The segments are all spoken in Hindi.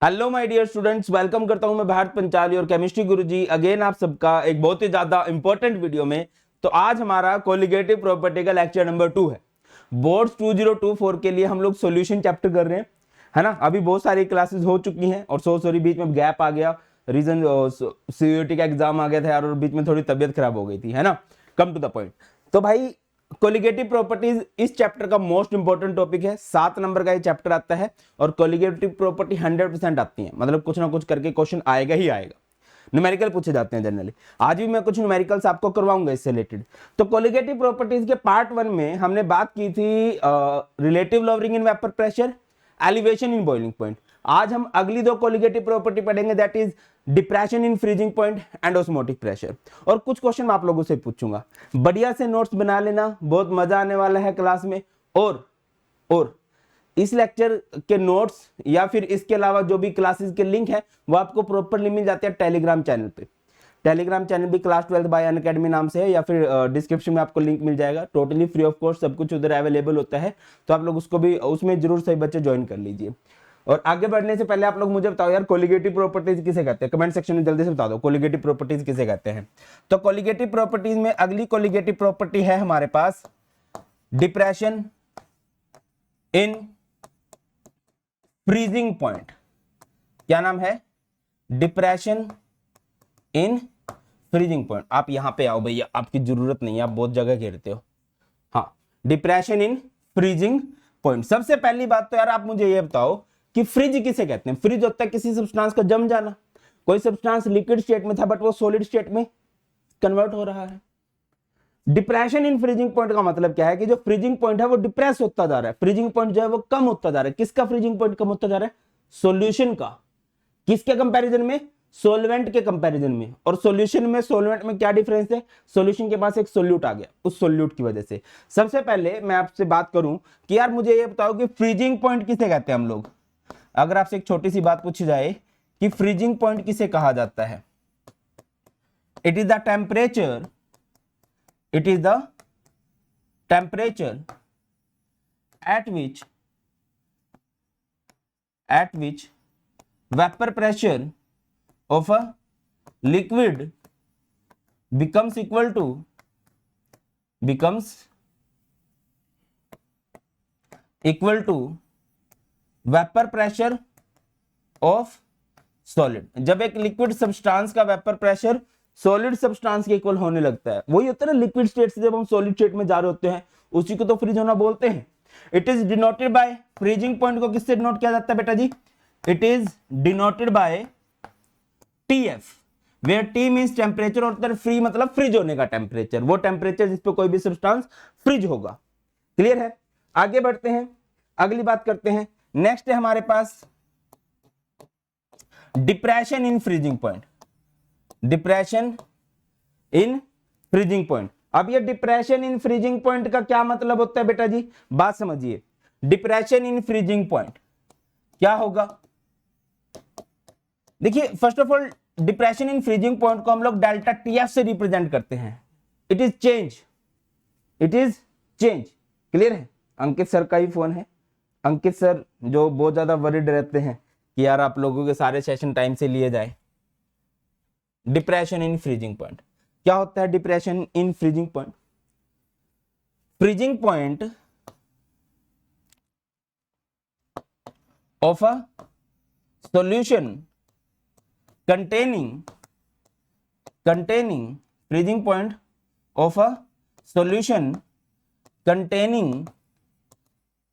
Hello my dear students, welcome करता हूं मैं भारत पंचाली और केमिस्ट्री गुरुजी अगेन आप सबका एक बहुत ही ज्यादा इंपॉर्टेंट वीडियो में। तो आज हमारा कोलिगेटिव प्रॉपर्टी का लेक्चर नंबर 2 है। बोर्ड्स 2024 के लिए हम लोग सॉल्यूशन चैप्टर कर रहे हैं, है ना। अभी बहुत सारी क्लासेस हो चुकी हैं और सॉरी बीच में गैप आ गया, रीजन सीयूईटी का एग्जाम आ गया था यार, और बीच में थोड़ी तबियत खराब हो गई थी, है ना। Come to the point. तो भाई कोलिगेटिव प्रॉपर्टीज इस चैप्टर का मोस्ट इंपॉर्टेंट टॉपिक है। 7 नंबर का ये चैप्टर आता है और कोलिगेटिव प्रॉपर्टी 100% आती है, मतलब कुछ ना कुछ करके क्वेश्चन आएगा ही आएगा। न्यूमेरिकल पूछे जाते हैं जनरली। आज भी मैं कुछ न्यूमेरिकल्स आपको करवाऊंगा इससे रिलेटेड। तो कोलिगेटिव प्रॉपर्टीज के पार्ट 1 में हमने बात की थी relative lowering in vapour pressure, elevation in boiling point. आज हम अगली दो कोलिगेटिव प्रॉपर्टी पढ़ेंगे, that is depression in freezing point and osmotic pressure. और कुछ क्वेश्चन आप लोगों से पूछूंगा, बढ़िया से नोट्स बना लेना, बहुत मजा आने वाला है क्लास में। और इस लेक्चर के नोट्स या फिर इसके अलावा जो भी क्लासेस के लिंक है वो आपको प्रॉपरली मिल जाते हैं टेलीग्राम चैनल पे। टेलीग्राम चैनल भी क्लास 12 बाय अनअकैडमी नाम से है, या फिर डिस्क्रिप्शन में आपको लिंक मिल जाएगा। टोटली फ्री ऑफ कॉस्ट सब कुछ उधर अवेलेबल होता है, तो आप लोग उसको भी उसमें जरूर सही बच्चे ज्वाइन कर लीजिए। और आगे बढ़ने से पहले आप लोग मुझे बताओ यार, कोलिगेटिव प्रॉपर्टीज किसे कहते हैं? कमेंट सेक्शन में जल्दी से बता दो कोलिगेटिव प्रॉपर्टीज किसे कहते हैं। तो कोलिगेटिव प्रॉपर्टीज में अगली कोलिगेटिव प्रॉपर्टी है हमारे पास डिप्रेशन इन फ्रीजिंग पॉइंट। क्या नाम है? Depression in freezing point. आप यहां पे आओ भैया, आपकी जरूरत नहीं है, आप बहुत जगह घेरते हो। हाँ, डिप्रेशन इन फ्रीजिंग पॉइंट। सबसे पहली बात तो यार आप मुझे ये बताओ कि फ्रिज किसे कहते हैं? फ्रिज होता है किसी सब्सटेंस का जम जाना। कोई सब्सटेंस लिक्विड स्टेट में था बट वो सॉलिड स्टेट में कन्वर्ट हो रहा है। डिप्रेशन इन फ्रीजिंग पॉइंट का मतलब क्या है कि जो फ्रीजिंग पॉइंट है वो डिप्रेस होता जा रहा है, फ्रीजिंग पॉइंट जो है वो कम होता जा रहा है। किसका फ्रीजिंग पॉइंट कम होता जा रहा है? सॉल्यूशन का। किसके कंपैरिजन में? सॉल्वेंट के कंपैरिजन में। और सॉल्यूशन में सॉल्वेंट में क्या डिफरेंस है? सॉल्यूशन के पास एक सोल्यूट आ गया, उस सोल्यूट की वजह से। सबसे पहले मैं आपसे बात करूं कि यार मुझे ये बताओ कि फ्रीजिंग पॉइंट किसे कहते हैं हम लोग? अगर आपसे एक छोटी सी बात पूछी जाए कि फ्रीजिंग पॉइंट किसे कहा जाता है? It is the temperature, it is the temperature at which vapor pressure of a liquid becomes equal to vapor pressure of solid. जब एक लिक्विड सब्सटेंस का वेपर प्रेशर सॉलिड सब्सटेंस के इक्वल होने लगता है, वही होता है ना लिक्विड स्टेट से जब हम सॉलिड स्टेट में जा रहे होते हैं, उसी को तो फ्रीज होना बोलते हैं। It is denoted by, freezing point को किससे डिनोट किया जाता है बेटा जी? It is denoted by TF, where T means temperature और फ्री मतलब फ्रिज होने का टेम्परेचर, वो टेम्परेचर जिस पे कोई भी सब्सटेंस फ्रिज होगा। क्लियर है? आगे बढ़ते हैं, अगली बात करते हैं। नेक्स्ट है हमारे पास depression in freezing point. Depression in freezing point. अब ये डिप्रेशन इन फ्रीजिंग पॉइंट का क्या मतलब होता है बेटा जी? बात समझिए। डिप्रेशन इन फ्रीजिंग पॉइंट क्या होगा? देखिए, first of all depression in freezing point को हम लोग डेल्टा TF से रिप्रेजेंट करते हैं। It is change, it is change. Clear है? अंकित सर का ही फोन है। अंकित सर जो बहुत ज्यादा वरीड रहते हैं कि यार आप लोगों के सारे सेशन टाइम से लिए जाए। डिप्रेशन इन फ्रीजिंग पॉइंट क्या होता है? Depression in freezing point, freezing point of a solution containing freezing point of a solution containing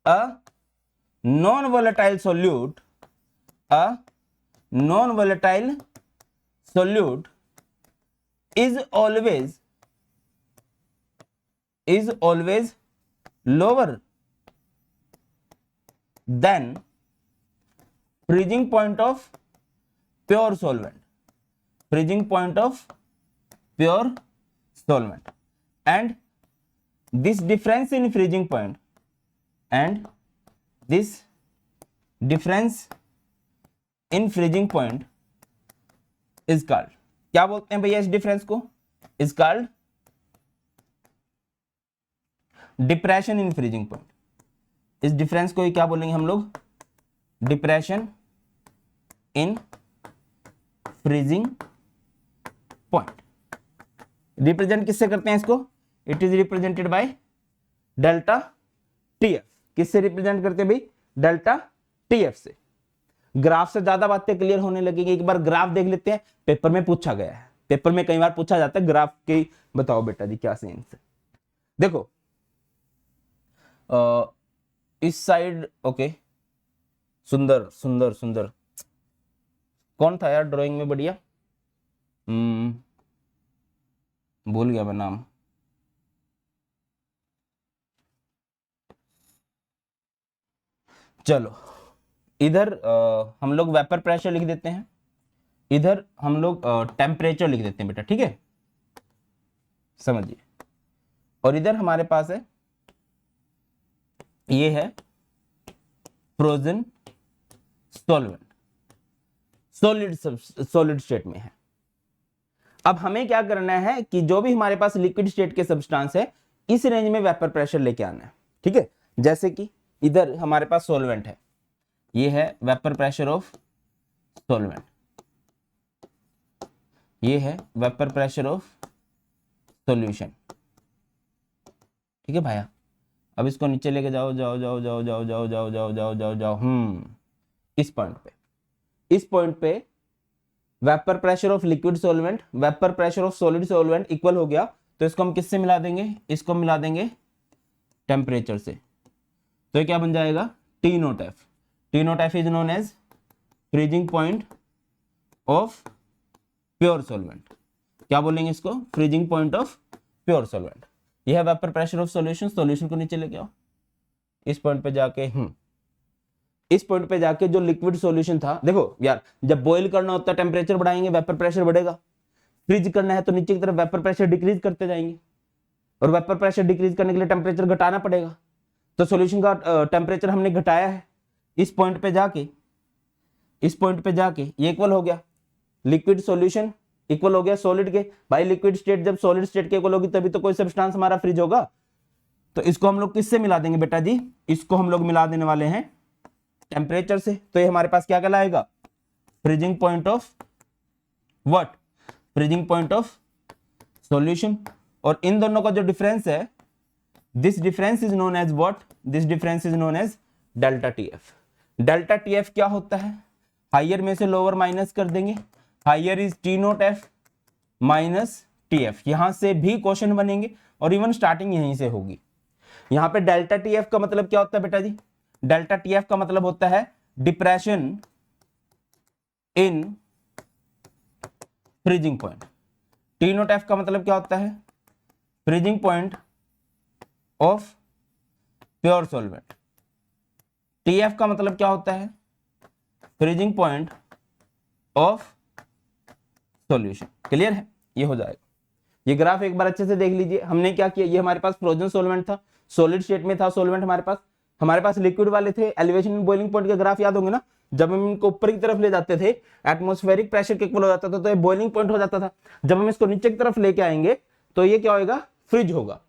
a non-volatile solute, is always lower than freezing point of pure solvent, freezing point of pure solvent, and this difference in freezing point and this difference in freezing point is called, क्या बोलते हैं भैया इस डिफरेंस को? is called depression in freezing point. इस डिफरेंस को क्या बोलेंगे हम लोग? Depression in freezing point. Represent किससे करते हैं इसको? It is represented by delta TF. किससे रिप्रेजेंट करते हैं भाई? डेल्टा टीएफ से। ग्राफ से ज्यादा बातें क्लियर होने लगेंगी। एक बार ग्राफ देख लेते हैं, पेपर में पूछा गया है, पेपर में कई बार पूछा जाता है ग्राफ के। बताओ बेटा जी क्या सेंस है। देखो इस साइड, ओके, सुंदर सुंदर सुंदर, कौन था यार ड्राइंग में बढ़िया? भूल गया मैं नाम। चलो इधर हम लोग वेपर प्रेशर लिख देते हैं, इधर हम लोग टेम्परेचर लिख देते हैं बेटा, ठीक है, समझिए। और इधर हमारे पास है, ये है फ्रोजन सॉल्वेंट, सॉलिड स्टेट में है। अब हमें क्या करना है कि जो भी हमारे पास लिक्विड स्टेट के सब्सटेंस है, इस रेंज में वेपर प्रेशर लेके आना है, ठीक है। जैसे कि इधर हमारे पास सॉल्वेंट है, ये है वेपर प्रेशर ऑफ सॉल्वेंट, ये है वेपर प्रेशर ऑफ सॉल्यूशन, ठीक है भाया। अब इसको नीचे लेके जाओ जाओ जाओ जाओ जाओ जाओ जाओ जाओ जाओ जाओ जाओ इस पॉइंट पे vapour pressure of liquid solvent, vapour pressure of solid solvent equal हो गया, तो इसको हम किससे मिला देंगे? इसको मिला देंगे टेम्परेचर से। तो ये क्या बन जाएगा? T not F. T not F is known as freezing point of pure solvent. क्या बोलेंगे इसको? Freezing point of pure solvent. यह है vapour pressure of solution. Solution को नीचे लेके आओ, इस पॉइंट पे जाके इस पॉइंट पे जाके जो लिक्विड सॉल्यूशन था, देखो यार, जब बॉईल करना होता है टेम्परेचर बढ़ाएंगे, वेपर प्रेशर बढ़ेगा। फ्रीज करना है तो नीचे की तरफ वेपर प्रेशर डिक्रीज करते जाएंगे, और वेपर प्रेशर डिक्रीज करने के लिए टेम्परेचर घटाना पड़ेगा। तो सॉल्यूशन का टेम्परेचर हमने घटाया है, इस पॉइंट पे जाके, इस पॉइंट पे जाके ये इक्वल हो गया, लिक्विड सॉल्यूशन इक्वल हो गया सॉलिड के। भाई लिक्विड स्टेट जब सॉलिड स्टेट के इक्वल होगी तभी तो कोई सब्सटेंस हमारा फ्रीज होगा। तो इसको हम लोग किससे मिला देंगे बेटा जी? इसको हम लोग मिला देने वाले हैं टेम्परेचर से। तो ये हमारे पास क्या कहलाएगा? Freezing point of what? Freezing point of solution. और इन दोनों का जो डिफरेंस है, this difference is known as what? This difference is known as delta TF. Delta TF क्या होता है? हायर में से लोअर माइनस कर देंगे, higher is T not F minus TF. यहां से भी क्वेश्चन बनेंगे और इवन स्टार्टिंग यहीं से होगी। यहां पे डेल्टा टीएफ का मतलब क्या होता है बेटा जी? डेल्टा टीएफ का मतलब होता है depression in freezing point. T not F का मतलब क्या होता है? Freezing point of pure solvent. TF का मतलब क्या होता है? Freezing point of solution. Clear है? ये हो जाएगा। ये ग्राफ एक बार अच्छे से देख लीजिए। हमने क्या किया, ये हमारे पास फ्रोजन सॉल्वेंट था, सॉलिड स्टेट में था सॉल्वेंट हमारे पास लिक्विड वाले थे। एलिवेशन एंड बॉइलिंग पॉइंट के ग्राफ याद होंगे ना? जब हम इनको ऊपर की तरफ ले जाते थे, एटमॉस्फेरिक प्रेशर के इक्वल हो जाता था, तो ये बॉइलिंग पॉइंट हो जाता था। जब हम इसको नीचे की तरफ लेके आएंगे तो ये क्या होगा? फ्रीज होगा।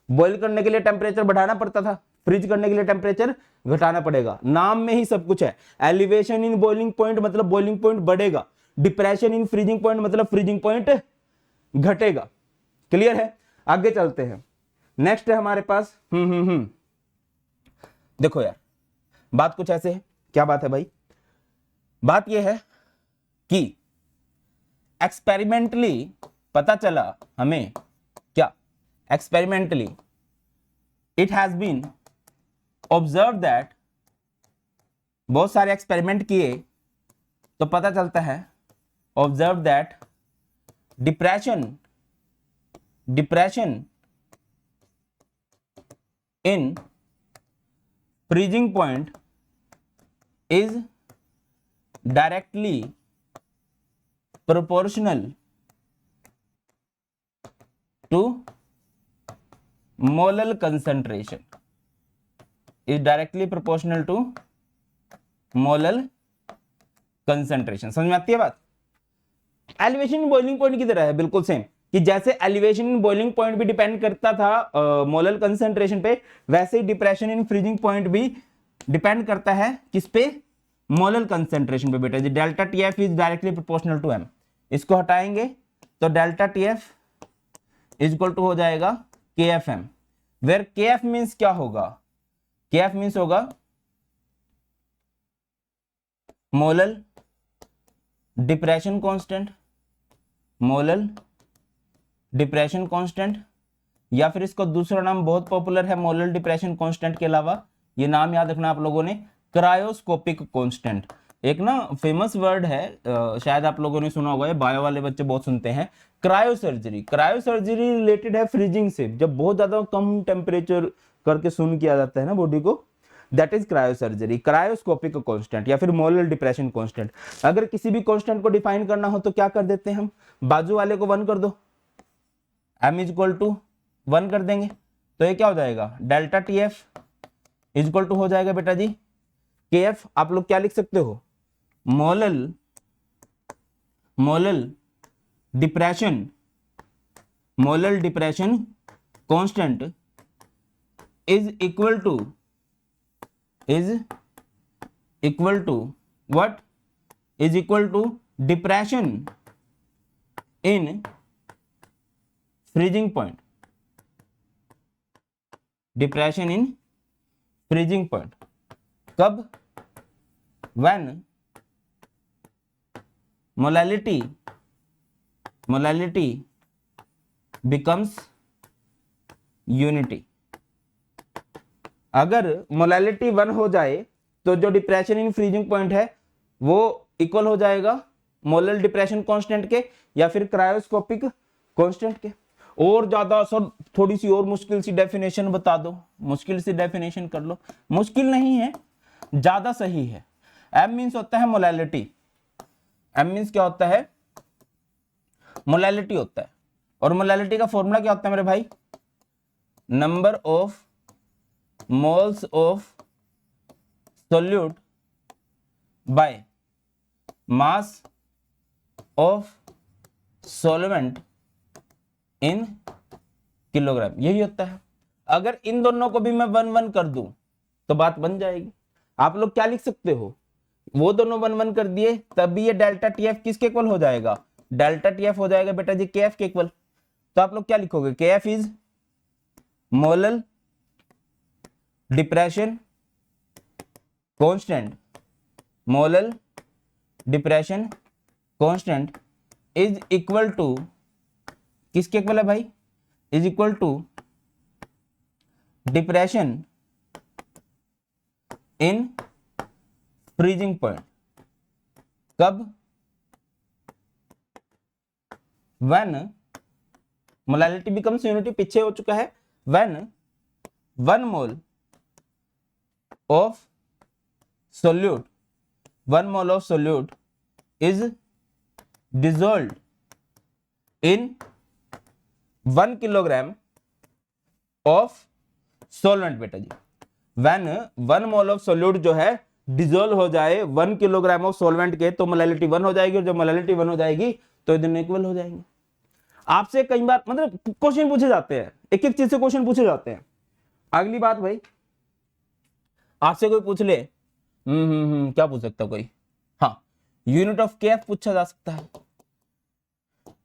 बॉइल करने के लिए टेम्परेचर बढ़ाना पड़ता था, फ्रीज करने के लिए टेम्परेचर घटाना पड़ेगा। नाम में ही सब कुछ है। एलिवेशन इन बॉइलिंग पॉइंट मतलब बॉइलिंग पॉइंट बढ़ेगा, डिप्रेशन इन फ्रीजिंग पॉइंट मतलब फ्रीजिंग पॉइंट घटेगा। क्लियर है? आगे चलते हैं। नेक्स्ट है हमारे पास देखो यार, बात कुछ ऐसे है। क्या बात है भाई? बात यह है कि एक्सपेरिमेंटली पता चला हमें, क्या experimentally it has been observe that, बहुत सारे एक्सपेरिमेंट किए तो पता चलता है, observe that depression in freezing point is directly proportional to molar concentration, is directly proportional to molar concentration। समझ में आती है बात? एलिवेशन बॉइलिंग पॉइंट की तरह है, बिल्कुल सेम, कि जैसे एलिवेशन इन बॉइलिंग पॉइंट भी डिपेंड करता था मोलर कंसंट्रेशन पे, वैसे ही डिप्रेशन इन फ्रीजिंग पॉइंट भी डिपेंड करता है किस पे? मोलर कंसेंट्रेशन पे बेटा जी। Delta T F is directly proportional to M, इसको हटाएंगे तो delta T F is equal to हो जाएगा K F M, where K F means क्या होगा, के एफ मीन्स होगा molar depression constant, molar depression constant, या फिर इसको दूसरा नाम बहुत पॉपुलर है मोलर डिप्रेशन कांस्टेंट के अलावा, ये नाम याद रखना आप लोगों ने, क्रायोस्कोपिक कांस्टेंट। एक ना फेमस वर्ड है, शायद आप लोगों ने सुना होगा, बायो वाले बच्चे बहुत सुनते हैं, cryo surgery. Cryo surgery related है फ्रीजिंग से, जब बहुत ज्यादा कम टेम्परेचर करके सुन किया जाता है ना बॉडी को, that is cryo surgery. Cryoscopic constant या फिर मोलर डिप्रेशन कांस्टेंट। अगर किसी भी कांस्टेंट को डिफाइन करना हो तो क्या कर देते हैं हम, बाजू वाले को 1 कर दो, m इज इक्वल टू 1 कर देंगे, तो ये क्या हो जाएगा, delta T F is equal to हो जाएगा बेटा जी के एफ, आप लोग क्या लिख सकते हो, molar depression constant is equal to what, is equal to depression in freezing point, depression in freezing point. कब, when molality becomes unity। अगर मोलैलिटी 1 हो जाए तो जो डिप्रेशन इन फ्रीजिंग पॉइंट है वो इक्वल हो जाएगा मोलर डिप्रेशन कांस्टेंट के या फिर क्रायोस्कोपिक कांस्टेंट के। और ज्यादा सर थोड़ी सी और मुश्किल सी डेफिनेशन बता दो, मुश्किल सी डेफिनेशन कर लो, मुश्किल नहीं है, ज्यादा सही है। M मीन्स होता है मोलैलिटी, M मीन्स क्या होता है, मोलैलिटी होता है, और मोलैलिटी का फॉर्मूला क्या होता है मेरे भाई, number of moles of solute by mass of solvent in kilogram, यही होता है। अगर इन दोनों को भी मैं 1-1 कर दूं तो बात बन जाएगी। आप लोग क्या लिख सकते हो, वो दोनों 1-1 कर दिए तब भी ये डेल्टा टी एफ किसके इक्वल हो जाएगा, डेल्टा टी एफ हो जाएगा बेटा जी के एफ के इक्वल। तो आप लोग क्या लिखोगे, K F is molar depression constant, molar depression constant is equal to, किसके इक्वल है भाई, is equal to depression in freezing point. कब, when मोलैलिटी बिकम्स यूनिटी पीछे हो चुका है, when 1 mole of solute, 1 mole of solute is dissolved in 1 kilogram of solvent बेटा जी। when 1 मोल ऑफ सोल्यूट जो है डिसॉल्व हो जाए 1 किलोग्राम ऑफ सॉल्वेंट के, तो मोलैलिटी 1 हो जाएगी, और जब मोलैलिटी 1 हो जाएगी तो ये दोनों इक्वल हो जाएंगे। आपसे कई बार मतलब क्वेश्चन पूछे जाते हैं, एक एक चीज से क्वेश्चन पूछे जाते हैं। अगली बात भाई, आपसे कोई पूछ ले क्या पूछ सकता है कोई, हाँ यूनिट ऑफ के एफ पूछा जा सकता है,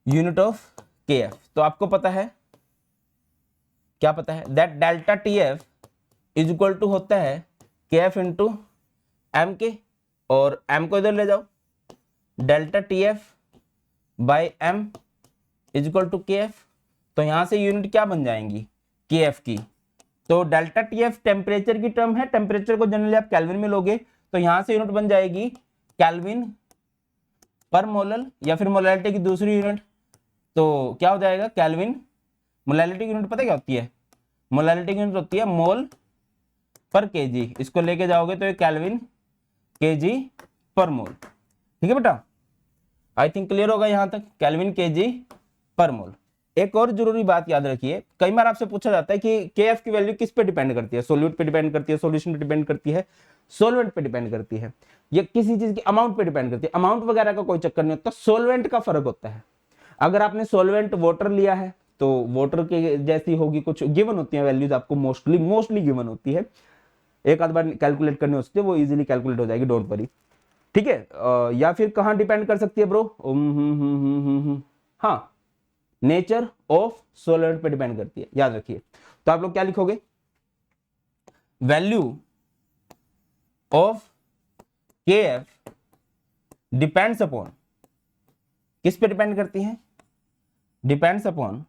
यूनिट ऑफ के एफ। तो आपको पता है, क्या पता है, that delta T F is equal to होता है के एफ इंटू एम के, और एम को इधर ले जाओ, delta T F by m is equal to K F. तो यहां से यूनिट क्या बन जाएंगी, के एफ की। तो डेल्टा टी एफ टेम्परेचर की टर्म है, टेम्परेचर को जनरली आप केल्विन में लोगे, तो यहां से यूनिट बन जाएगी केल्विन पर मोलर, या फिर मोलैलिटी की दूसरी यूनिट, तो क्या हो जाएगा केल्विन। मोलैलिटी की यूनिट पता क्या होती है, मोलैलिटी की यूनिट होती है मोल पर केजी, इसको लेके जाओगे तो ये केल्विन केजी पर मोल। ठीक है बेटा, आई थिंक क्लियर होगा यहां तक, केल्विन केजी पर मोल। एक और जरूरी बात याद रखिए, कई बार आपसे पूछा जाता है कि के एफ की वैल्यू किस पे डिपेंड करती है, सोल्यूट पे डिपेंड करती है, सॉल्यूशन पे डिपेंड करती है, सॉल्वेंट पे डिपेंड करती है, या किसी चीज की अमाउंट पे डिपेंड करती है। अमाउंट वगैरह का कोई चक्कर नहीं होता, सॉल्वेंट का फर्क होता है। अगर आपने सॉल्वेंट वाटर लिया है तो वाटर के जैसी होगी, कुछ गिवन होती है वैल्यूज आपको, मोस्टली गिवन होती है, एक आध बार कैलकुलेट करनी हो सकती है, वो इजीली कैलकुलेट हो जाएगी, डोंट वरी। ठीक है, या फिर कहां डिपेंड कर सकती है ब्रो? हाँ, नेचर ऑफ सॉल्वेंट पे डिपेंड करती है, याद रखिए। तो आप लोग क्या लिखोगे? Value of KF depends upon, किस पे डिपेंड करती है? Depends upon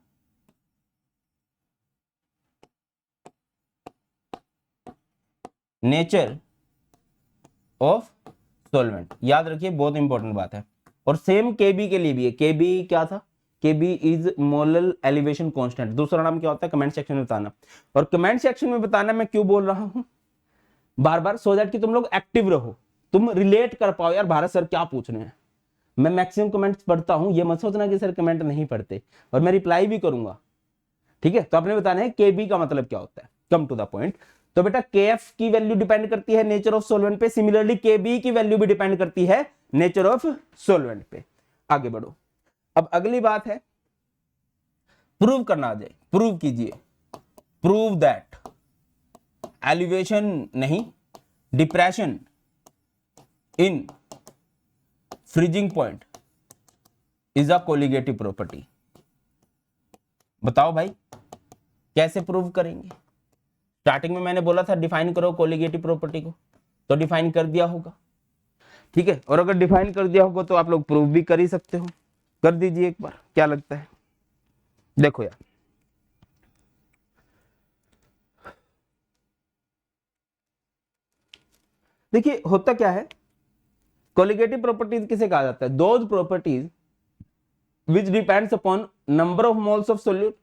nature of solvent. याद रखिए, बहुत इंपॉर्टेंट बात है। और सेम KB के लिए भी है। KB क्या था? KB is molar elevation constant. दूसरा नाम क्या होता है? कमेंट सेक्शन में बताना। और कमेंट सेक्शन में बताना मैं क्यों बोल रहा हूं बार बार, सो दैट कि तुम लोग एक्टिव रहो, तुम रिलेट कर पाओ यार भारत सर क्या पूछ रहे हैं। मैं मैक्सिमम कमेंट्स पढ़ता हूं, ये मत सोचना कि सर कमेंट नहीं पढ़ते, और मैं रिप्लाई भी करूंगा। ठीक है, तो आपने बताना है KB का मतलब क्या होता है। Come to the point. तो बेटा KF की वैल्यू डिपेंड करती है नेचर ऑफ सॉल्वेंट पे, सिमिलरली KB की वैल्यू भी डिपेंड करती है नेचर ऑफ सॉल्वेंट पे। आगे बढ़ो। अब अगली बात है प्रूव करना आ जाए। प्रूव कीजिए। प्रूव दैट एलिवेशन नहीं, depression in freezing point is a colligative property. बताओ भाई कैसे प्रूव करेंगे? स्टार्टिंग में मैंने बोला था डिफाइन करो कोलिगेटिव प्रॉपर्टी को, तो डिफाइन कर दिया होगा। ठीक है, और अगर डिफाइन कर दिया होगा तो आप लोग प्रूव भी कर ही सकते हो। कर दीजिए एक बार, क्या लगता है? देखो यार, देखिए होता क्या है, कोलिगेटिव प्रॉपर्टीज किसे कहा जाता है? Those properties which depends upon number of moles of solute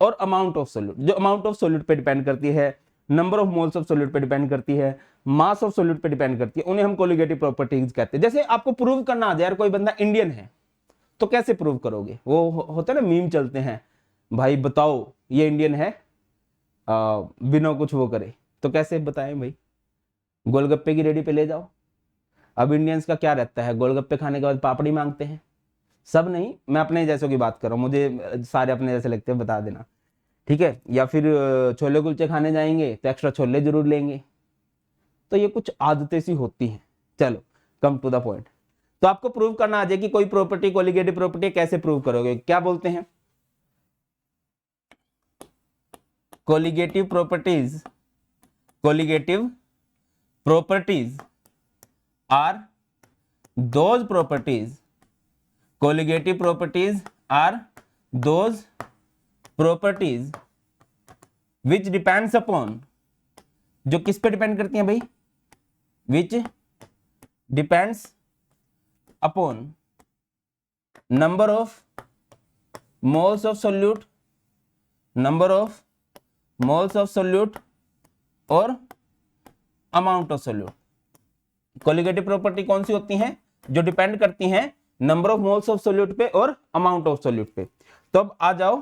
और अमाउंट ऑफ सोल्यूट। जो अमाउंट ऑफ सोल्यूट पे डिपेंड करती है, number of moles of solute पे डिपेंड करती है, मास ऑफ सोल्यूट पे डिपेंड करती है, उन्हें हम कोलिगेटिव प्रॉपर्टीज कहते हैं। जैसे आपको प्रूव करना आ जाए यार कोई बंदा इंडियन है, तो कैसे प्रूव करोगे? वो होता है ना, मीम चलते हैं, भाई बताओ ये इंडियन है बिना कुछ वो करे। तो कैसे बताएं भाई? गोलगप्पे की रेडी पे ले जाओ। अब इंडियंस का क्या रहता है, गोलगप्पे खाने के बाद पापड़ी मांगते हैं। सब नहीं, मैं अपने जैसों की बात कर रहा हूँ, मुझे सारे अपने जैसे लगते हैं, बता देना। ठीक है, या फिर छोले कुलचे खाने जाएंगे तो एक्स्ट्रा छोले जरूर लेंगे। तो ये कुछ आदतें सी होती हैं। चलो कम टू द पॉइंट। तो आपको प्रूव करना आ जाए कि कोई प्रॉपर्टी कोलिगेटिव प्रॉपर्टी, कैसे प्रूव करोगे? क्या बोलते हैं? Colligative properties, colligative properties are those properties, colligative properties are those properties which depends upon, जो किस पे डिपेंड करती हैं भाई? Which depends upon number of moles of solute, number of moles of solute और amount of solute. Colligative property कौन सी होती हैं? जो डिपेंड करती हैं number of moles of solute पे और अमाउंट ऑफ सोल्यूट पे। तो अब आ जाओ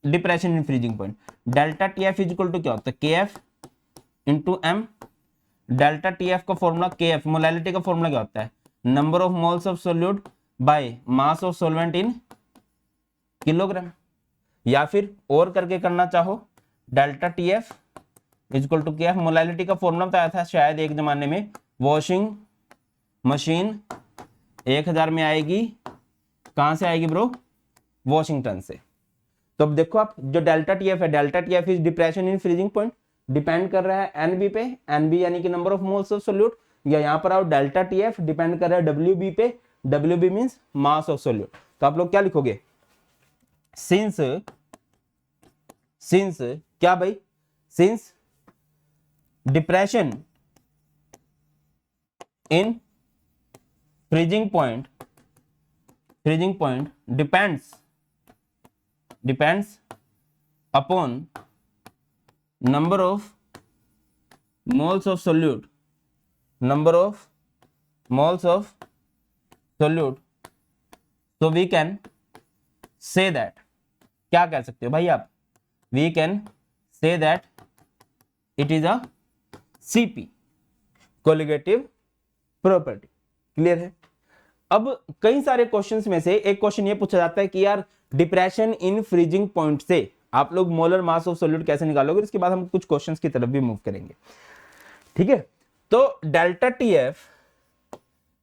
depression in freezing point. Delta TF equal to क्या होता है? KF into M। Delta TF का फॉर्मूला, KF मोलैलिटी का फॉर्मूला क्या होता है? Number of moles of solute by mass of solvent in kilogram. या फिर और करके करना चाहो, delta TF equal to KF। Molality का फॉर्मूला बताया था शायद एक जमाने में, वॉशिंग मशीन 1000 में आएगी, कहां से आएगी ब्रो? वॉशिंगटन से। तो अब देखो आप, जो डेल्टा TF है, delta TF is depression in freezing point, depend कर रहा है NB पे, NB यानी कि number of moles of solute. या यहां पर आओ, डेल्टा TF डिपेंड कर रहा है WB पे, WB means mass of solute. तो आप लोग क्या लिखोगे? सिंस क्या भाई? Since depression in freezing point depends upon number of moles of solute, number of moles of solute, so we can say that, क्या कह सकते हो भाई आप? we can say that it is a CP, colligative property. Clear है? अब कई सारे क्वेश्चंस में से एक क्वेश्चन ये पूछा जाता है कि यार डिप्रेशन इन फ्रीजिंग पॉइंट से आप लोग मोलर मास ऑफ सोल्यूट कैसे निकालोगे? इसके बाद हम कुछ क्वेश्चंस की तरफ भी मूव करेंगे। ठीक है, तो delta TF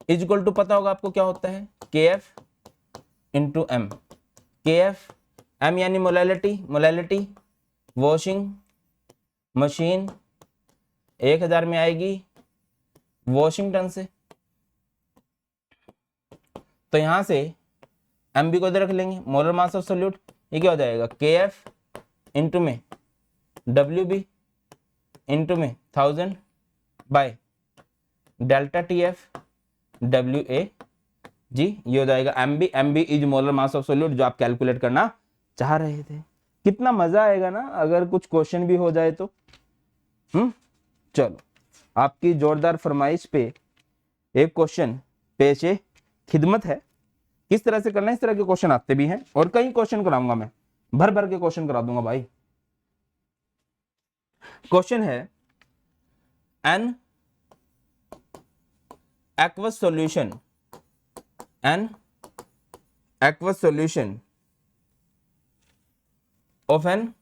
is equal to पता होगा आपको क्या होता है, K F into m. K F m यानी मोलैलिटी, मोलैलिटी वॉशिंग मशीन 1000 में आएगी वॉशिंगटन से, तो यहां से एम बी को इधर रख लेंगे, मोलर मास ऑफ सोल्यूट, ये क्या हो जाएगा, के एफ इंटू में डब्ल्यू बी इंटू में 1000 by delta T F W A जी, ये हो जाएगा M B is molar mass of solute, जो आप कैलकुलेट करना चाह रहे थे। कितना मजा आएगा ना अगर कुछ क्वेश्चन भी हो जाए तो। चलो, आपकी जोरदार फरमाइश पे एक क्वेश्चन पेशे खिदमत है, किस तरह से करना है, इस तरह के क्वेश्चन आते भी हैं और कई क्वेश्चन कराऊंगा मैं, भर भर के क्वेश्चन करा दूंगा भाई। क्वेश्चन है N aqueous solution, an aqueous solution of an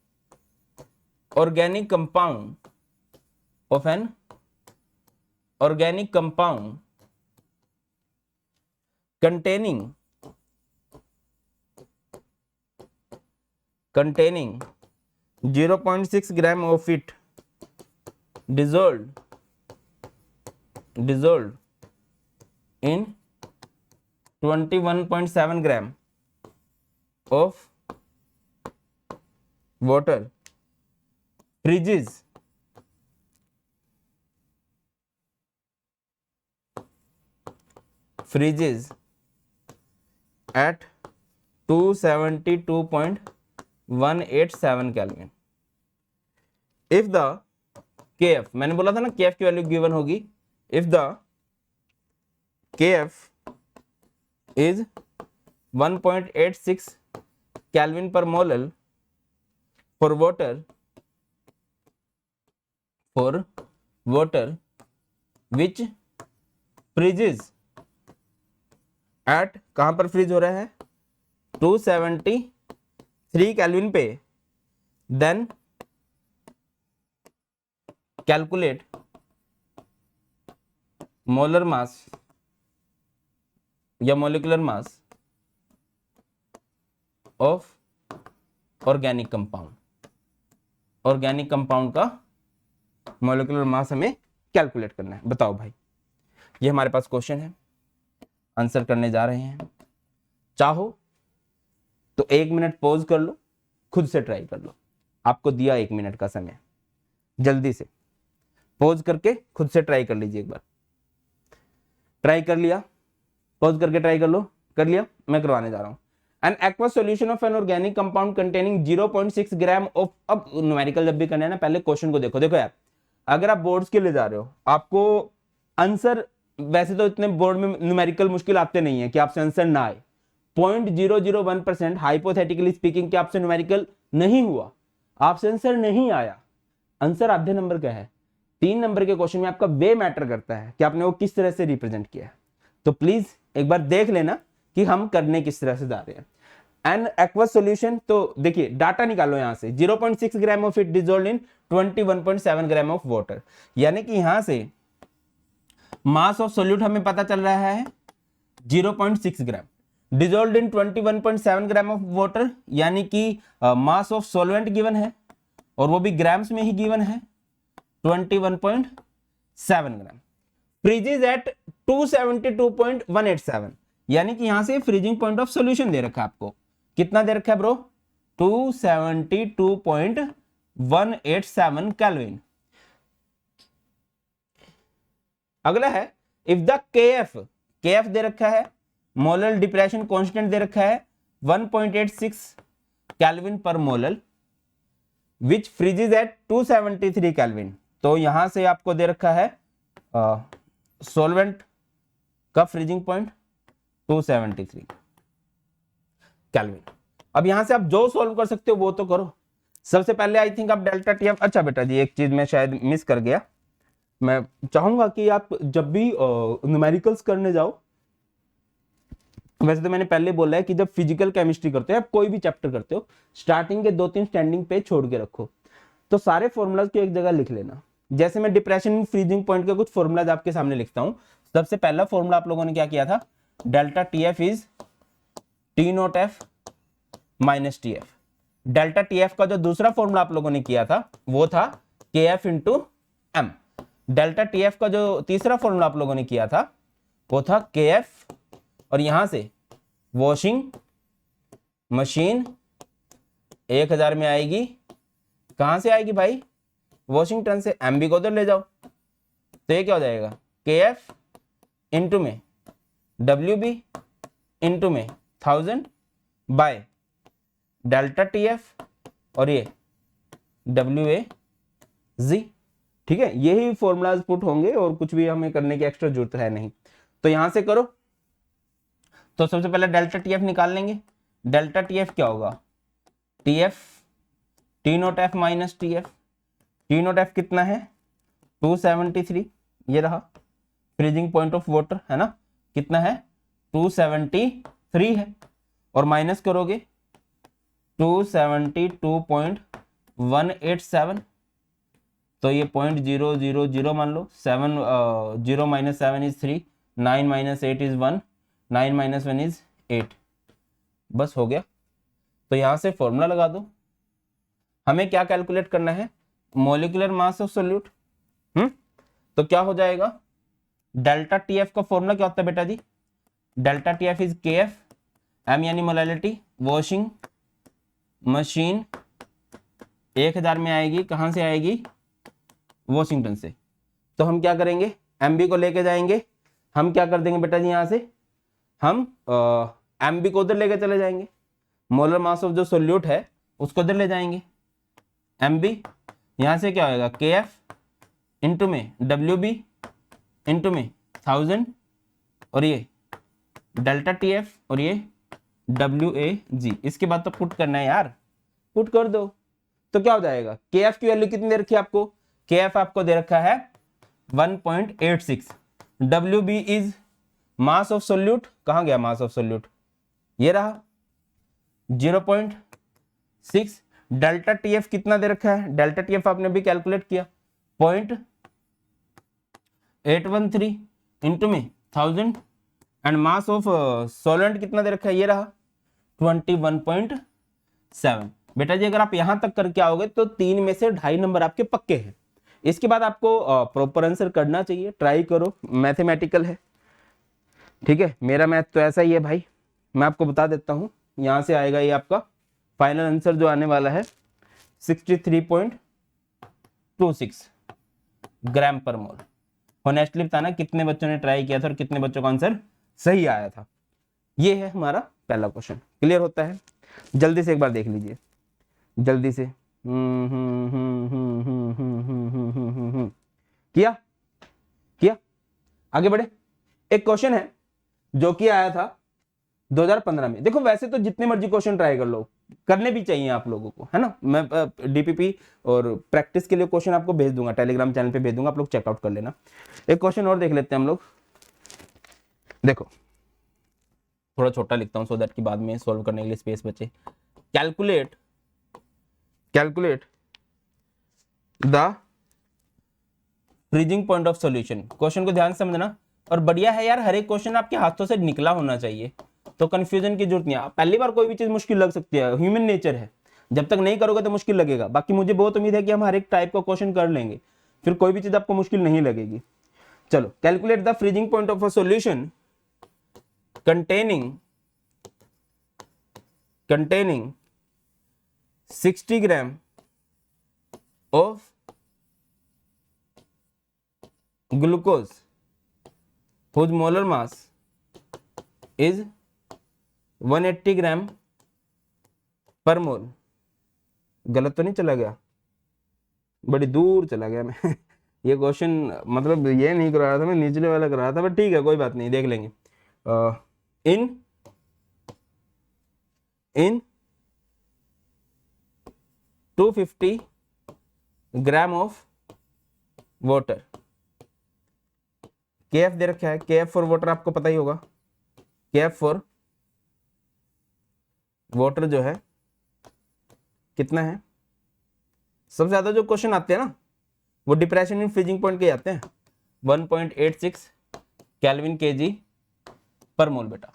organic compound containing 0.6 gram of it dissolved in 21.7 gram of water freezes at 272.187 Kelvin. If the Kf, मैंने बोला था ना Kf की वैल्यू गिवन होगी, if the Kf is 1.86 Kelvin per mole for water which freezes at, कहां पर फ्रीज हो रहा है, 273 केल्विन पे, देन कैलकुलेट मोलर मास या molecular mass of organic compound. Organic compound का मोलिकुलर मास हमें कैलकुलेट करना है। बताओ भाई, ये हमारे पास क्वेश्चन है, आंसर करने जा रहे हैं। चाहो तो 1 मिनट पॉज कर लो, खुद से ट्राई कर लो, आपको दिया 1 मिनट का समय, जल्दी से पॉज करके खुद से ट्राई कर लीजिए। एक बार ट्राई कर लिया, पॉज करके ट्राई कर लो, कर लिया, मैं करवाने जा रहा हूं। An aqueous solution of an organic compound containing 0.6 gram of, अब न्यूमेरिकल जब भी करना है ना, पहले क्वेश्चन को देखो। देखो यार, अगर आप बोर्ड्स के लिए जा रहे हो, आपको आंसर, वैसे तो इतने बोर्ड में न्यूमेरिकल मुश्किल आते नहीं है कि आपसे आंसर ना आए, 0.001% हाइपोथेटिकली स्पीकिंग कि आपसे न्यूमेरिकल नहीं हुआ, आपसे आंसर नहीं आया, आंसर आधे नंबर का है। 3 नंबर के क्वेश्चन में आपका वे मैटर करता है कि आपने वो किस तरह से रिप्रेजेंट किया है। तो प्लीज एक बार देख लेना कि हम करने किस तरह से जा रहे हैं। एन एक्वस सॉल्यूशन, तो देखिए डाटा निकालो यहां से, 0.6 gram of it dissolved in 21.7 gram of water, यानी कि यहां से मास ऑफ सोल्यूट हमें पता चल रहा है 0.6 gram, dissolved in 21.7 gram of water, यानी कि मास ऑफ सॉल्वेंट गिवन है और वो भी ग्राम्स में ही गिवन है 21.7 ग्राम। फ्रीजेज एट 272.187, यानी कि यहां से फ्रीजिंग पॉइंट ऑफ सॉल्यूशन दे रखा है आपको, कितना दे रखा है ब्रो, 272.187 केल्विन। अगला है इफ द केएफ दे रखा है, मोलर डिप्रेशन कांस्टेंट दे रखा है 1.86 केल्विन पर मोलर, विच फ्रीजेज एट 273 केल्विन। तो यहां से आपको दे रखा है सॉल्वेंट का फ्रीजिंग पॉइंट 273 केल्विन। अब यहां से आप जो सॉल्व कर सकते हो वो तो करो। सबसे पहले आई थिंक आप डेल्टा टी एफ, अच्छा बेटा जी एक चीज मैं शायद मिस कर गया, मैं चाहूंगा कि आप जब भी न्यूमेरिकल्स करने जाओ, वैसे तो मैंने पहले बोला है कि जब फिजिकल केमिस्ट्री करते हो, आप कोई भी चैप्टर करते हो, स्टार्टिंग के 2-3 स्टैंडिंग पेज छोड़ के रखो, तो सारे फॉर्मूलाज को एक जगह लिख लेना। जैसे मैं डिप्रेशन फ्रीजिंग पॉइंट के कुछ फॉर्मूलाज आपके सामने लिखता हूं, सबसे पहला फॉर्मूला आप लोगों ने क्या किया था, delta T F is T not F minus T F. Delta T F का जो दूसरा फॉर्मूला आप लोगों ने किया था वो था K F into m. Delta T F का जो तीसरा फॉर्मूला आप लोगों ने किया था वो था के एफ, और यहां से वॉशिंग मशीन 1000 में आएगी। कहां से आएगी भाई, वॉशिंगटन से। एमबी को उधर ले जाओ, तो ये क्या हो जाएगा, के एफ इंटू में डब्ल्यू बी इंटू में 1000 बाय डेल्टा टी एफ और ये डब्ल्यू ए जी। ठीक है, यही फॉर्मूलाज पुट होंगे और कुछ भी हमें करने की एक्स्ट्रा जरूरत है नहीं। तो यहां से करो, तो सबसे पहले डेल्टा टी एफ निकाल लेंगे। डेल्टा टी एफ क्या होगा, T F T not F minus T F. T not F कितना है 273, ये रहा फ्रीजिंग पॉइंट ऑफ वाटर है ना, कितना है 273 है, और माइनस करोगे 272.187, तो ये 0.000 मान लो, 7 0 minus 7 is 3, 9 minus 8 is 1, 9 minus 1 is 8। बस हो गया। तो यहां से फॉर्मूला लगा दो। हमें क्या कैलकुलेट करना है, मॉलिक्यूलर मास ऑफ सोल्यूट। तो क्या हो जाएगा, डेल्टा टी एफ का फॉर्मूला क्या होता है बेटा जी, डेल्टा टी एफ इज के एफ, एम यानी मोलैलिटी, वॉशिंग मशीन 1000 में आएगी। कहां से आएगी, वॉशिंगटन से। तो हम क्या करेंगे, एमबी को लेके जाएंगे। हम क्या कर देंगे बेटा जी, यहां से हम एमबी को उधर लेके चले जाएंगे, मोलर मास ऑफ जो सोल्यूट है उसको उधर ले जाएंगे। एमबी यहां से क्या होगा, के एफ इंटू में डब्ल्यू बी इंटू में 1000, और ये डेल्टा टी एफ और ये डब्ल्यू ए जी। इसके बाद तो पुट करना है यार, पुट कर दो। तो क्या हो जाएगा, के एफ की वैल्यू कितनी दे रखी है आपको, के एफ आपको दे रखा है 1.86। W B is mass of solute, कहां गया मास ऑफ सोल्यूट, ये रहा 0.6। डेल्टा टी एफ कितना दे रखा है, डेल्टा टी एफ आपने भी कैलकुलेट किया 0.813 इंटू में 1000, एंड मास ऑफ सोलेंट कितना दे रखा है, ये रहा 21.7। बेटा जी अगर आप यहां तक करके आओगे तो 3 में से 2.5 नंबर आपके पक्के हैं। इसके बाद आपको प्रॉपर आंसर करना चाहिए, ट्राई करो, मैथमेटिकल है। ठीक है, मेरा मैथ तो ऐसा ही है भाई, मैं आपको बता देता हूं। यहां से आएगा ये आपका फाइनल आंसर जो आने वाला है 63.26 ग्राम पर मोल। ऑनेस्टली बताना कितने बच्चों ने ट्राई किया था और कितने बच्चों का आंसर सही आया था। ये है हमारा पहला क्वेश्चन। क्लियर होता है, जल्दी से एक बार देख लीजिए, जल्दी से। किया किया, आगे बढ़े। एक क्वेश्चन है जो कि आया था 2015 में। देखो वैसे तो जितने मर्जी क्वेश्चन ट्राई कर लो, करने भी चाहिए आप लोगों को, है ना। मैं डीपीपी और प्रैक्टिस के लिए क्वेश्चन आपको भेज दूंगा, टेलीग्राम चैनल पे भेज दूंगा, आप लोग चेकआउट कर लेना। एक क्वेश्चन और देख लेते हैं हम लोग। देखो थोड़ा छोटा लिखता हूं सो दैट कि बाद में सॉल्व करने के लिए स्पेस बचे। Calculate the freezing point of solution. Question को ध्यान से समझना, और बढ़िया है यार, हर एक क्वेश्चन आपके हाथों से निकला होना चाहिए, तो कंफ्यूजन की जरूरत नहीं है। पहली बार कोई भी चीज मुश्किल लग सकती है, ह्यूमन नेचर है, जब तक नहीं करोगे तो मुश्किल लगेगा। बाकी मुझे बहुत उम्मीद है कि हम हर एक टाइप का क्वेश्चन कर लेंगे, फिर कोई भी चीज आपको मुश्किल नहीं लगेगी। चलो, calculate the freezing point of a solution containing 60 gram of glucose whose molar mass is 180 ग्राम पर मोल। गलत तो नहीं चला गया, बड़ी दूर चला गया मैं ये क्वेश्चन मतलब ये नहीं करा रहा था मैं, निचले वाला करा रहा था, बट ठीक है कोई बात नहीं, देख लेंगे। in 250 gram of water. KF दे रखा है, KF फॉर वाटर आपको पता ही होगा, KF फॉर वाटर जो है कितना है। सबसे ज्यादा जो क्वेश्चन आते हैं ना वो डिप्रेशन इन फ्रीजिंग पॉइंट के आते हैं। 1.86 केल्विन केजी पर मोल बेटा।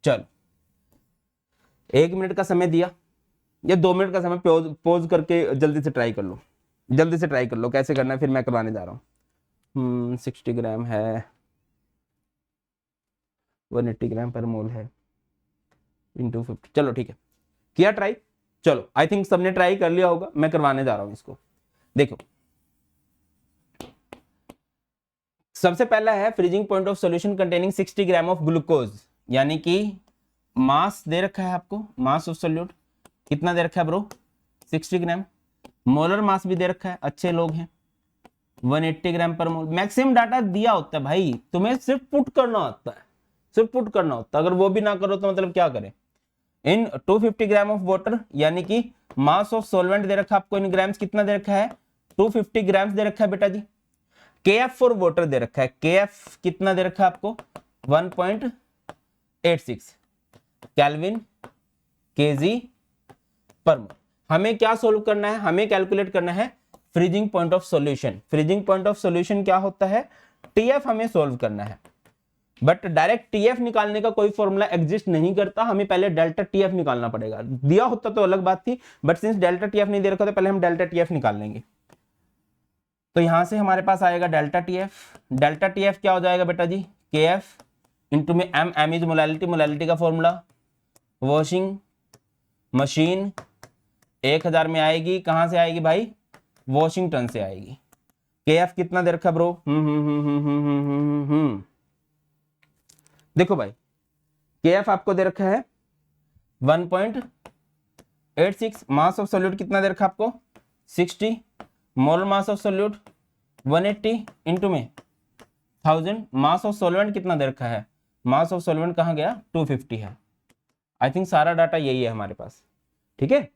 चलो 1 मिनट का समय दिया या 2 मिनट का समय, पॉज करके जल्दी से ट्राई कर लो, जल्दी से ट्राई कर लो कैसे करना है, फिर मैं करवाने जा रहा हूँ। 60 ग्राम है, 180 ग्राम पर मोल है, इंटू 50। चलो ठीक है, किया ट्राई। चलो आई थिंक सबने ट्राई कर लिया होगा, मैं करवाने जा रहा हूं इसको। देखो सबसे पहला है freezing point of solution containing 60 gram of glucose, यानी कि मास दे रखा है आपको, मास ऑफ सोल्यूट कितना दे रखा है ब्रो, 60 ग्राम। मोलर मास भी दे रखा है, अच्छे लोग हैं, 180 ग्राम पर मोल। मैक्सिमम डाटा दिया होता है भाई, तुम्हें सिर्फ पुट करना होता है, सिर्फ पुट करना होता है। अगर वो भी ना करो तो मतलब क्या करें। इन 250 ग्राम ऑफ वाटर, यानी कि मास ऑफ सॉल्वेंट दे रखा है आपको इन ग्राम्स, कितना दे रखा है 250 ग्राम्स दे रखा है बेटा जी। KF फॉर वाटर दे रखा है, KF कितना दे रखा है आपको 1.86 केल्विन केजी पर मोल। हमें क्या सोल्व करना है, हमें कैलकुलेट करना है freezing point of solution. Freezing point of solution क्या होता है, TF हमें सोल्व करना है, बट डायरेक्ट TF निकालने का कोई फॉर्मूला एग्जिस्ट नहीं करता, हमें पहले डेल्टा TF निकालना पड़ेगा। दिया होता तो अलग बात थी, बट सिंस डेल्टा TF नहीं दे रखा तो पहले हम डेल्टा TF निकाल लेंगे। तो यहां से हमारे पास आएगा डेल्टा TF। डेल्टा TF क्या हो जाएगा बेटा जी, KF इंटू में M इज मोलैलिटी, मोलैलिटी का फॉर्मूला वॉशिंग मशीन 1000 में आएगी, कहां से आएगी भाई, वॉशिंगटन से आएगी। KF कितना दे रखा ब्रो, देखो भाई KF आपको दे रखा है 1.86, मास ऑफ सोल्यूट कितना दे रखा आपको 60, molar mass of solute 180 into में 1000, मास ऑफ सोल्वेंट कितना दे रखा है, मास ऑफ सोल्वेंट कहाँ गया 250 है। आई थिंक सारा डाटा यही है हमारे पास, ठीक है।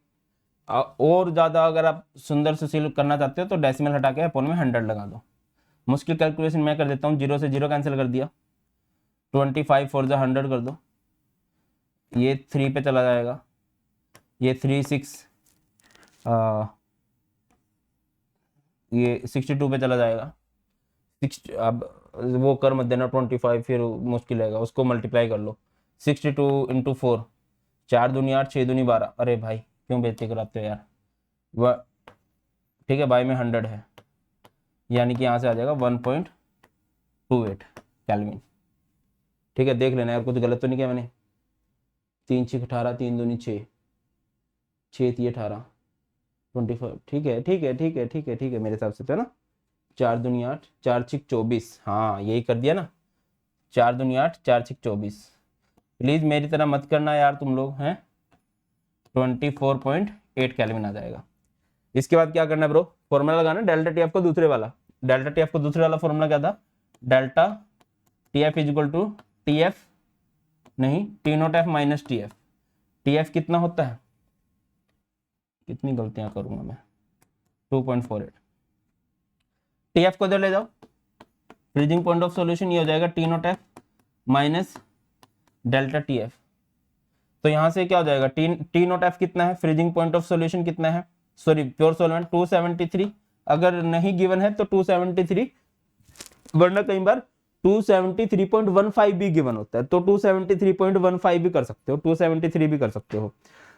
और ज्यादा अगर आप सुंदर सुशील करना चाहते हो तो डेसिमल हटा के अपॉन में 100 लगा दो। मुश्किल कैलकुलेशन मैं कर देता हूँ, 0 से 0 कैंसिल कर दिया, 25 फॉर द 100 कर दो, ये 3 पे चला जाएगा, ये 3 6 ये 62 पे चला जाएगा। 6 अब वो कर मत देना 25, फिर मुश्किल आएगा, उसको मल्टीप्लाई कर लो 62 इंटू 4, 4 दूनी 8, 6 दूनी 12। अरे भाई क्यों बेइज्जती कराते हो यार, वह ठीक है भाई में 100 है, यानी कि यहाँ से आ जाएगा 1.28 केल्विन। ठीक है, देख लेना यार कुछ गलत तो नहीं किया मैंने। 3 6 18, 3 दूनी 6, 6 3 18, 25। ठीक है ठीक है ठीक है ठीक है ठीक है, मेरे हिसाब से तो है ना। 4 दूनी 8, 4 6 24, हाँ यही कर दिया ना, 4 दूनी 8, 4 6 24। प्लीज मेरी तरह मत करना यार तुम लोग हैं। 24.8 केल्विन आ जाएगा। इसके बाद क्या करना है ब्रो, फॉर्मूला लगाना डेल्टा TF को दूसरे वाला। डेल्टा TF को दूसरे वाला फॉर्मूला क्या था, delta TF is equal to TF नहीं T0F माइनस TF। TF कितना होता है, कितनी गलतियां करूंगा मैं, 2.48। TF को इधर ले जाओ, फ्रीजिंग पॉइंट ऑफ सॉल्यूशन ये हो जाएगा T0F माइनस डेल्टा TF। तो यहां से क्या हो जाएगा, T0F कितना है, फ्रीजिंग पॉइंट ऑफ सॉल्यूशन कितना है, सॉरी प्योर सॉल्वेंट 273। अगर नहीं गिवन है तो 273, वरना कई बार 273.15 भी गिवन होता है, तो 273.15 भी कर सकते हो, 273 भी कर सकते हो।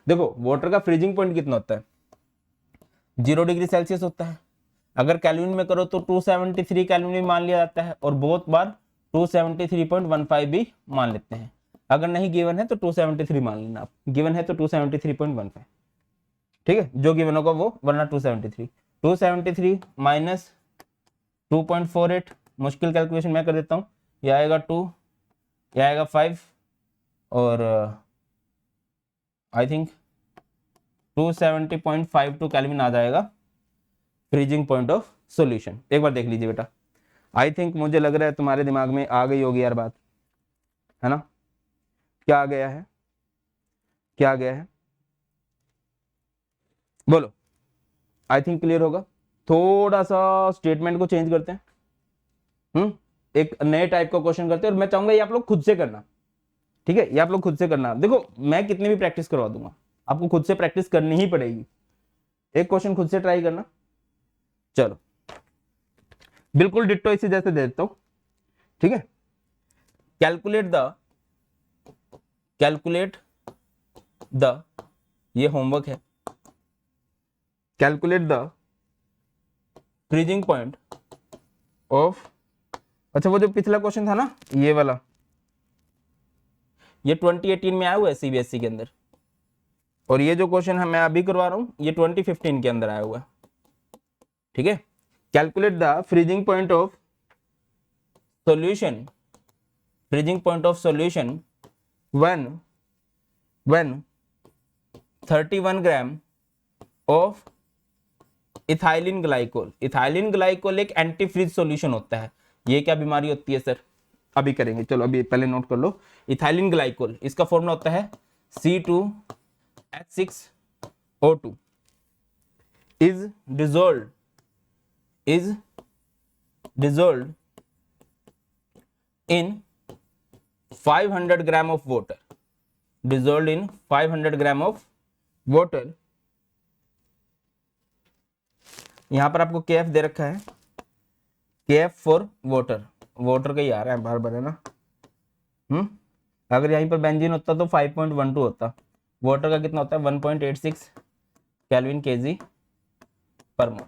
देखो वाटर का फ्रीजिंग पॉइंट कितना होता है, 0 डिग्री सेल्सियस होता है। अगर कैल्विन में करो तो 273 कैल्विन भी मान लिया जाता है, और बहुत बार 273.15 भी मान लेते हैं। अगर नहीं गिवन है तो 273 मान लेना, आप गिवन है तो 273.15, ठीक है, जो गिवन होगा वो, वरना 273 माइनस 2.48, मुश्किल कैलकुलेशन मैं कर देता हूँ, यह आएगा 2, यह आएगा 5, और आई थिंक 270.52 केल्विन आ जाएगा फ्रीजिंग पॉइंट ऑफ सॉल्यूशन। एक बार देख लीजिए बेटा, आई थिंक मुझे लग रहा है तुम्हारे दिमाग में आ गई होगी यार बात, है ना। क्या आ गया है, क्या आ गया है बोलो, आई थिंक क्लियर होगा। थोड़ा सा स्टेटमेंट को चेंज करते हैं, एक नए टाइप का क्वेश्चन करते हैं, और मैं चाहूंगा ये आप लोग खुद से करना, ठीक है, ये आप लोग खुद से करना। देखो मैं कितनी भी प्रैक्टिस करवा दूंगा, आपको खुद से प्रैक्टिस करनी ही पड़ेगी। एक क्वेश्चन खुद से ट्राई करना। चलो बिल्कुल डिट्टो इसी जैसे दे देता हूं, ठीक है। कैलकुलेट द ये होमवर्क है, calculate the freezing point of, अच्छा वो जो पिछला क्वेश्चन था ना ये वाला, ये 2018 में आया हुआ है सीबीएसई के अंदर, और ये जो क्वेश्चन है मैं अभी करवा रहा हूं ये 2015 के अंदर आया हुआ है, ठीक है। Calculate the freezing point of solution, freezing point of solution when 31 gram of ethylene glycol. Ethylene glycol एक एंटी फ्रीज सॉल्यूशन होता है। ये क्या बीमारी होती है सर, अभी करेंगे, चलो अभी पहले नोट कर लो। इथाइलिन ग्लाइकोल इसका फॉर्मूला होता है C2H6O2 is dissolved in 500 gram of water, dissolved in 500 gram of water. यहां पर आपको KF दे रखा है, KF फॉर वाटर, वाटर का ही आ रहा है बार बार, है ना। अगर यहीं पर बेंजीन होता तो 5.12 होता, वाटर का कितना होता है 1.86 केल्विन केजी पर मोल।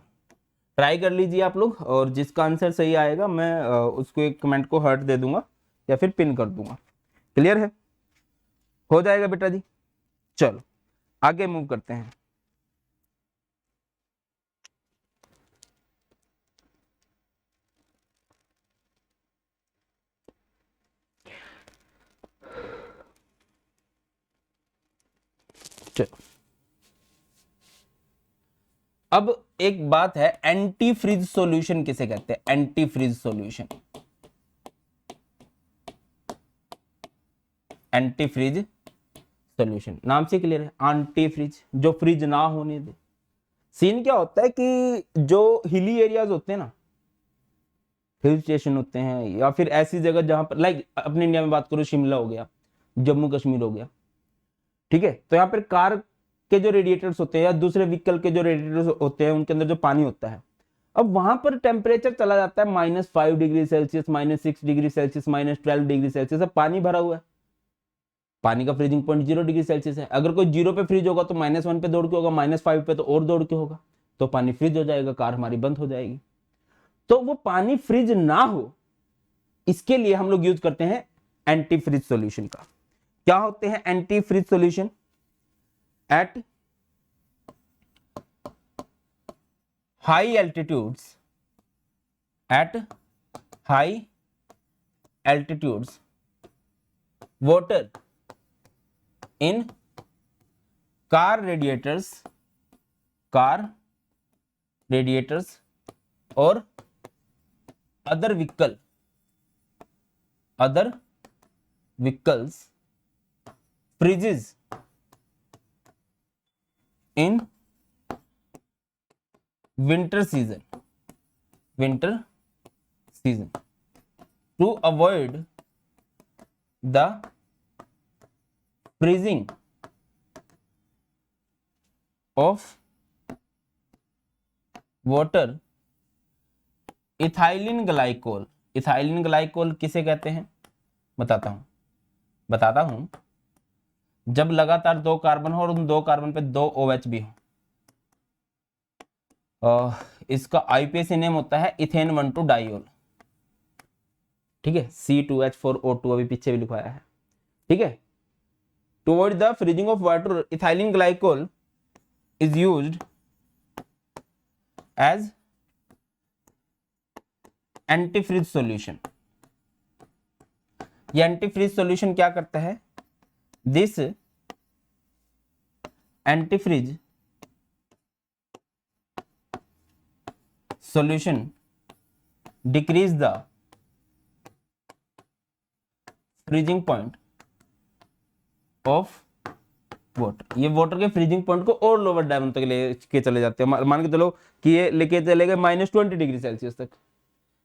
ट्राई कर लीजिए आप लोग, और जिसका आंसर सही आएगा मैं उसको एक कमेंट को हार्ट दे दूंगा या फिर पिन कर दूंगा। क्लियर है, हो जाएगा बेटा जी। चलो आगे मूव करते हैं। चलो अब एक बात है, एंटी फ्रीज सॉल्यूशन किसे कहते हैं, anti freeze solution, anti freeze solution नाम से क्लियर है, एंटी फ्रीज जो फ्रीज ना होने दे। सीन क्या होता है कि जो हिली एरियाज होते हैं ना, हिल स्टेशन होते हैं या फिर ऐसी जगह जहां पर लाइक अपने इंडिया में बात करो, शिमला हो गया, जम्मू कश्मीर हो गया, ठीक है, तो यहाँ पर कार के जो रेडिएटर्स होते हैं या दूसरे व्हीकल के जो रेडिएटर्स होते हैं उनके अंदर जो पानी होता है, अब वहां पर टेम्परेचर चला जाता है -5 degree Celsius, -6 degree Celsius, -12 degree Celsius, अब पानी भरा हुआ है, पानी का फ्रीजिंग पॉइंट 0 डिग्री सेल्सियस है। अगर कोई 0 पे फ्रीज होगा तो -1 पे दौड़ के होगा, -5 पे तो और दौड़ के होगा, तो पानी फ्रीज हो जाएगा, कार हमारी बंद हो जाएगी। तो वो पानी फ्रीज ना हो इसके लिए हम लोग यूज करते हैं एंटी फ्रीज सॉल्यूशन का। क्या होते हैं anti freeze solution? At high altitudes, at high altitudes, water in car radiators or other vehicles freezes in winter season to avoid the freezing of water। Ethylene glycol किसे कहते हैं बताता हूं। जब लगातार 2 कार्बन हो और उन 2 कार्बन पे 2 OH भी हो, इसका आईपीएसी नेम होता है इथेन 1,2 डाइऑल, ठीक है, C2H4O2 अभी पीछे भी लिखवाया है, ठीक है। To avoid the freezing of water, ethylene glycol is used as antifreeze solution. ये एंटीफ्रीज सॉल्यूशन क्या करता है? This antifreeze solution decrease the freezing point of water। ये वाटर के फ्रीजिंग पॉइंट को और लोअर डायमंड तक लेके चले जाते हैं। मान के चलो कि ये लेके चले गए -20 डिग्री सेल्सियस तक,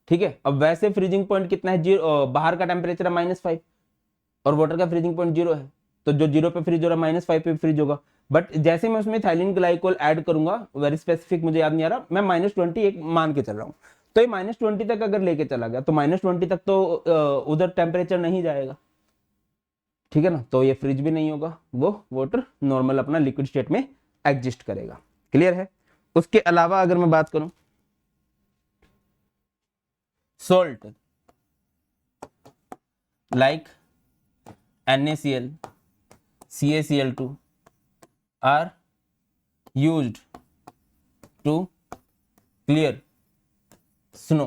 ठीक है। अब वैसे फ्रीजिंग पॉइंट कितना है, 0, बाहर का टेम्परेचर है -5 और वाटर का फ्रीजिंग पॉइंट 0 है, तो जो 0 पे फ्रीज हो रहा है -5 पे फ्रीज होगा। बट जैसे मैं उसमें इथाइलिन ग्लाइकोल ऐड करूंगा, वेरी स्पेसिफिक मुझे याद नहीं आ रहा, मैं -21 मान के चल रहा हूं, तो ये -20 तक अगर लेके चला गया तो -20 तक तो उधर टेम्परेचर नहीं जाएगा, ठीक है ना, तो ये फ्रिज भी नहीं होगा, वो वाटर नॉर्मल अपना लिक्विड स्टेट में एग्जिस्ट करेगा। क्लियर है। उसके अलावा अगर मैं बात करूं, salt like NaCl, CaCl2 are used to clear snow,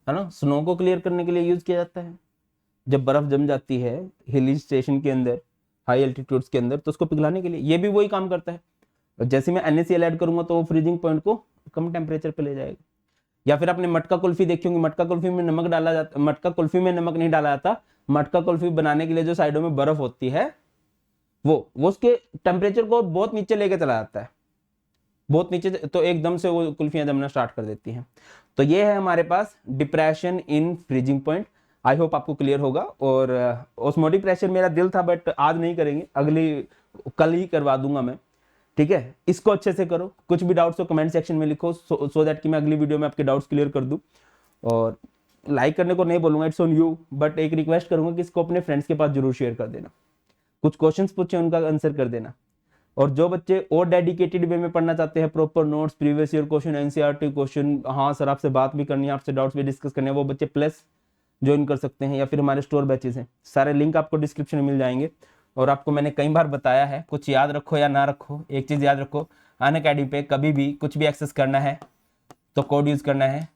है ना, स्नो को क्लियर करने के लिए यूज किया जाता है। जब बर्फ जम जाती है हिल स्टेशन के अंदर, हाई एल्टीट्यूड्स के अंदर, तो उसको पिघलाने के लिए ये भी वही काम करता है। और जैसे मैं NaCl ऐड करूंगा तो वो फ्रीजिंग पॉइंट को कम टेम्परेचर पे ले जाएगा। या फिर आपने मटका कुल्फी देखी होंगी, मटका कुल्फी में नमक डाला जाता, मटका कुल्फी में नमक नहीं डाला जाता, मटका कुल्फी बनाने के लिए जो साइडों में बर्फ होती है वो उसके टेम्परेचर को बहुत नीचे लेके चला जाता है, बहुत नीचे, तो एकदम से वो कुल्फियां जमना स्टार्ट कर देती हैं। तो ये है हमारे पास depression in freezing point. I hope आपको क्लियर होगा। और ऑस्मोटिक प्रेशर मेरा दिल था बट आज नहीं करेंगे, कल ही करवा दूंगा मैं, ठीक है। इसको अच्छे से करो, कुछ भी डाउट्स हो कमेंट सेक्शन में लिखो, सो दैट कि मैं अगली वीडियो में आपके डाउट्स क्लियर कर दूं। और लाइक करने को नहीं बोलूंगा, इट्स ऑन यू, बट एक रिक्वेस्ट करूंगा कि इसको अपने फ्रेंड्स के पास जरूर शेयर कर देना। कुछ क्वेश्चंस पूछे उनका आंसर कर देना। और जो बच्चे और डेडिकेटेड वे में पढ़ना चाहते हैं, proper notes, previous year question, NCERT question, हाँ सर आपसे बात भी करनी है, आपसे डाउट्स भी डिस्कस करने हैं, वो बच्चे प्लस ज्वाइन कर सकते हैं, या फिर हमारे स्टोर बैचेस हैं, सारे लिंक आपको डिस्क्रिप्शन में मिल जाएंगे। और आपको मैंने कई बार बताया है, कुछ याद रखो या ना रखो, एक चीज याद रखो, अनअकैडमी पे कभी भी कुछ भी एक्सेस करना है तो कोड यूज करना है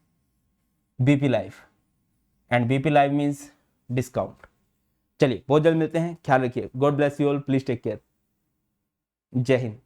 BP Live, and BP Live means discount. चलिए बहुत जल्द मिलते हैं, ख्याल रखिए, God bless you all, please take care, जय हिंद।